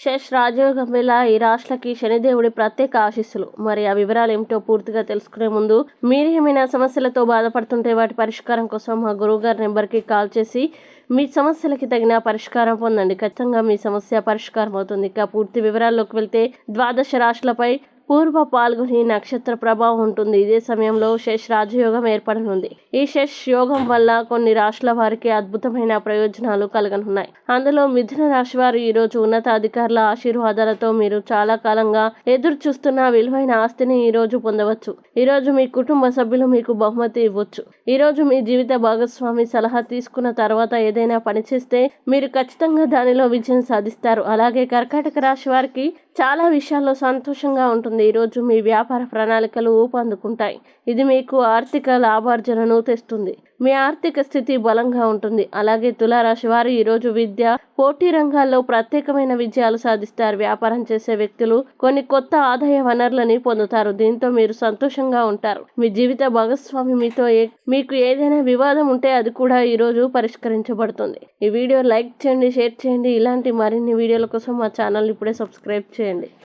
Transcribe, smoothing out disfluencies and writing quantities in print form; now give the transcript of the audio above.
శేష్ రాజయోగం వల్ల ఈ రాశులకి శనిదేవుడి ప్రత్యేక ఆశీస్సులు. మరి ఆ వివరాలు ఏమిటో పూర్తిగా తెలుసుకునే ముందు మీరు ఏమైనా సమస్యలతో బాధపడుతుంటే వాటి పరిష్కారం కోసం మా గురువుగారి నెంబర్కి కాల్ చేసి మీ సమస్యలకి తగిన పరిష్కారం పొందండి. ఖచ్చితంగా మీ సమస్య పరిష్కారం అవుతుంది. ఇక పూర్తి వివరాల్లోకి వెళ్తే ద్వాదశ రాశులపై పూర్వ పాల్గొని నక్షత్ర ప్రభావం ఉంటుంది. ఇదే సమయంలో శేష్ రాజయోగం ఏర్పడనుంది. ఈ శేష్ యోగం వల్ల కొన్ని రాశుల వారికి అద్భుతమైన ప్రయోజనాలు కలగనున్నాయి. అందులో మిథున రాశి వారు ఈ రోజు ఉన్నతాధికారుల ఆశీర్వాదాలతో మీరు చాలా కాలంగా ఎదురు చూస్తున్న విలువైన ఆస్తిని ఈ రోజు పొందవచ్చు. ఈ రోజు మీ కుటుంబ సభ్యులు మీకు బహుమతి ఇవ్వచ్చు. ఈ రోజు మీ జీవిత భాగస్వామి సలహా తీసుకున్న తర్వాత ఏదైనా పని చేస్తే మీరు ఖచ్చితంగా దానిలో విజయం సాధిస్తారు. అలాగే కర్కాటక రాశి వారికి చాలా విషయాల్లో సంతోషంగా ఉంటుంది. ఈరోజు మీ వ్యాపార ప్రణాళికలు ఊపందుకుంటాయి. ఇది మీకు ఆర్థిక లాభార్జనను తెస్తుంది. మీ ఆర్థిక స్థితి బలంగా ఉంటుంది. అలాగే తులారాశి వారు ఈరోజు విద్య, పోటీ రంగాల్లో ప్రత్యేకమైన విజయాలు సాధిస్తారు. వ్యాపారం చేసే వ్యక్తులు కొన్ని కొత్త ఆదాయ వనరులని పొందుతారు. దీంతో మీరు సంతోషంగా ఉంటారు. మీ జీవిత భాగస్వామి మీతో మీకు ఏదైనా వివాదం ఉంటే అది కూడా ఈరోజు పరిష్కరించబడుతుంది. ఈ వీడియో లైక్ చేయండి, షేర్ చేయండి. ఇలాంటి మరిన్ని వీడియోల కోసం మా ఛానల్ ఇప్పుడే సబ్స్క్రైబ్ చేయండి.